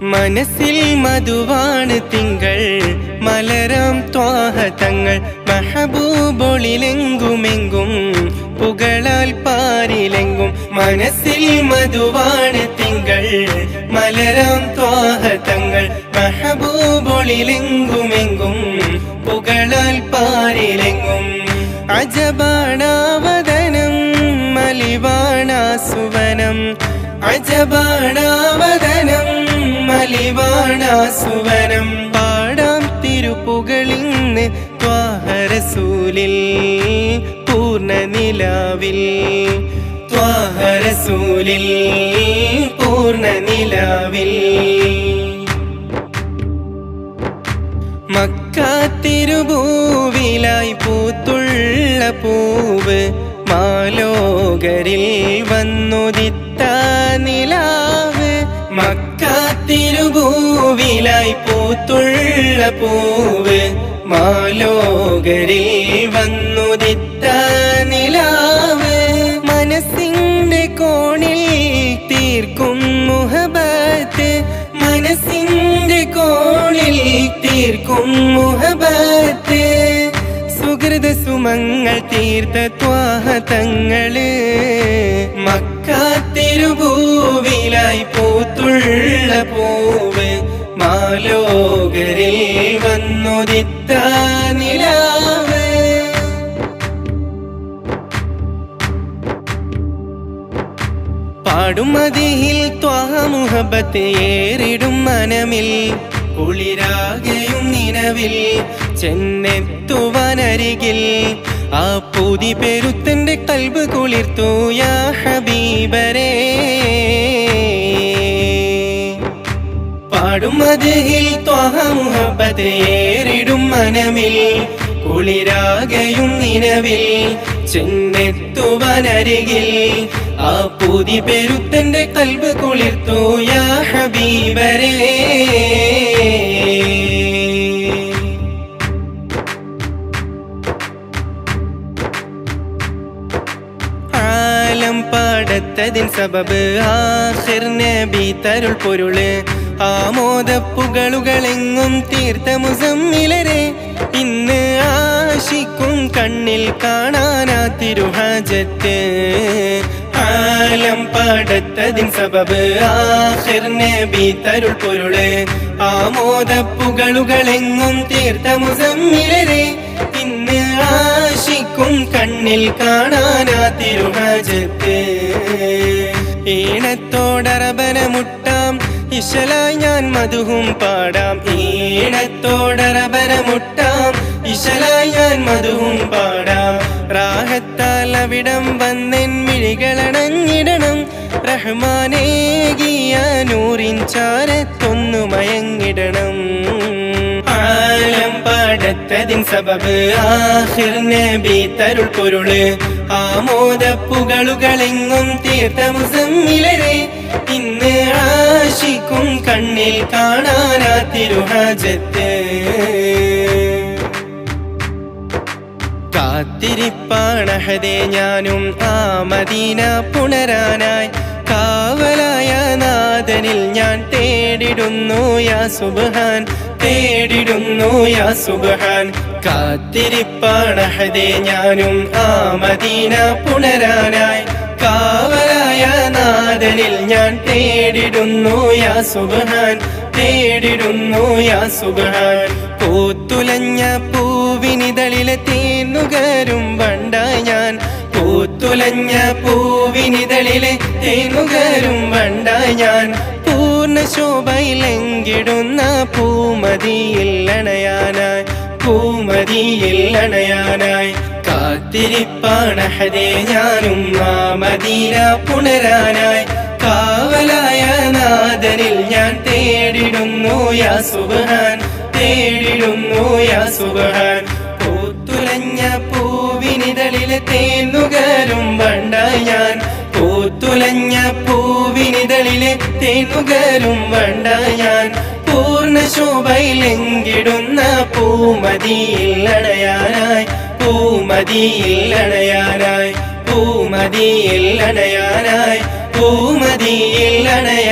മനസ്സിൽ മധുവാണ് തിങ്കൾ മലരാം ത്വാഹ തങ്ങൾ മഹബൂബൊളിലെങ്കുമെങ്കും പുകളാൽ പാരിലെങ്കും. മനസ്സിൽ മധുവാണ് തിങ്കൾ മലരാം ത്വാഹ തങ്ങൾ മഹബൂബൊളിലെങ്കുമെങ്കും പുകളാൽ പാരിലെങ്കും. അജബാണാവദനം മലിവാണാസുവനം അജബാണാവദനം മലിവാണാസുവനം. പാടാം തിരുപ്പുകളിന്ന് ത്വാഹ റസൂലിൽ പൂർണ്ണനിലാവിൽ ത്വാഹ റസൂലിൽ പൂർണ്ണനിലാവിൽ. മക്ക തിരുഭൂവിലായി പൂത്തുള്ള പൂവ് മാലോകരിൽ വന്നുദിത്ത നിലാവ്. മക്ക തിരുഭൂവിലായി പൂത്തുള്ള പൂവ് മാലോകരിൽ വന്നുദിത്ത നിലാവ്. മനസ്സിന്റെ കോണിൽ തീർക്കും മുഹബത്ത് മനസ്സിന്റെ കോണിൽ തീർക്കും മുഹബത്ത്. സുഹൃത സുമങ്ങൾ തീർത്ത ത്വാഹ തങ്ങള് മക്ക തിരുഭൂവിലായി പൂത്തുള്ള പൂവ് മാലോകരിൽ വന്നുദിത്ത നിലാവ്. പാടും മദിഹിൽ ത്വാഹ മുഹബത്ത് ഏറിടും മനമിൽ കുളിരാകെയും നിലവിൽ ചെന്നെത്തുവാനരികിൽ ആ പുതി പെരുത്തന്റെ കൽബ് കുളിർത്തു യാ ഹബീബരേ. പാടും മദിഹിൽ ത്വാഹ മുഹബത്ത് ഏറിടും മനമിൽ കുളിരാകെയും നിലവിൽ ചെന്നെത്തുവാനരികിൽ ആ പുതി പെരുത്തന്റെ കൽബ് കുളിർത്തു യാ ഹബീബരേ. ആലം പാടത്തതിൻ സബബ് ആഖിർ നബി തരുൾ പൊരുള് ആമോദപ്പുകളുകളെങ്ങും തീർത്ത മുസമ്മിലരെ. ഇന്ന് ആശിക്കും കണ്ണിൽ കാണാനാ തിരുഹാജത്ത്. ആലം പാടത്തതിൻ സബബ് ആഖിർ നബി തരുൾ പൊരുള് ആമോദപ്പുകളുകളെങ്ങും തീർത്ത മുസമ്മിലരെ. ഇന്ന് ആശിക്കും കണ്ണിൽ കാണാനാ തിരുഹാജത്ത്. ഈണത്തോടറബനമുട്ടാം ഇശലായി ഞാൻ മധുഹും പാടാം. ഈണത്തോടറബനമുട്ടാം ഇശലായി ഞാൻ മധുഹും പാടാം. റാഹത്താൽ അവിടം വന്നെൻ മിഴികളണഞ്ഞിടണം. റഹ്മാനേകിയ നൂറിൻ ചാരത്തൊന്നു മയങ്ങിടണം. ആലം പാടത്തതിൻ സബബ് ആഖിർ നബി തരുൾ പൊരുള് ആമോദപ്പുകളുകളെങ്ങും തീർത്ത മുസമ്മിലരെ. ഇന്ന് ആശിക്കും കണ്ണിൽ കാണാനാ തിരുഹാജത്ത്. കാത്തിരിപ്പാണഹദേ ഞാനും ആ മദീന പുണരാനായി. കാവലായ നാദനിൽ ഞാൻ തേടിടുന്നു യാ സുബ്ഹാൻ തേടിടുന്നു യാ സുബ്ഹാൻ. കാത്തിരിപ്പാണഹദേ ഞാനും ആ മദീന പുണരാനായി. കാവലായ നാദനിൽ ഞാൻ തേടിടുന്നു യാ സുബ്ഹാൻ തേടിടുന്നു യാ സുബ്ഹാൻ. പൂത്തുലഞ്ഞ പൂവിനിതളിലെ തേനുകരും വണ്ടായി ഞാൻ. പൂത്തുലഞ്ഞ പൂവിനിതളിലെ തേനുകരും വണ്ടായി ഞാൻ. പൂർണ്ണ ശോഭയിലെങ്കിടുന്ന പൂമതിയിൽ അണയാനായി പൂമതിയിൽ അണയാനായി. കാത്തിരിപ്പാണഹദേ ഞാനും ആ മദീന പുണരാനായി. കാവലായ നാദനിൽ ഞാൻ തേടിടുന്നു യാ സുബ്ഹാൻ തേടിടുന്നു യാ സുബ്ഹാൻ. പൂത്തുലഞ്ഞ പൂവിനിതളിലെ തേനുകരും വണ്ടായി ഞാൻ. പൂത്തുലഞ്ഞ പൂവിനിതളിലെ തേനുകരും വണ്ടായി ഞാൻ. പൂർണ്ണ ശോഭയിലെങ്കിടുന്ന പൂമതിയിൽ അണയാനായി പൂമതിയിൽ അണയാനായി പൂമതിയിൽ അണയാനായി പൂമതിയിൽ അണയാനായി.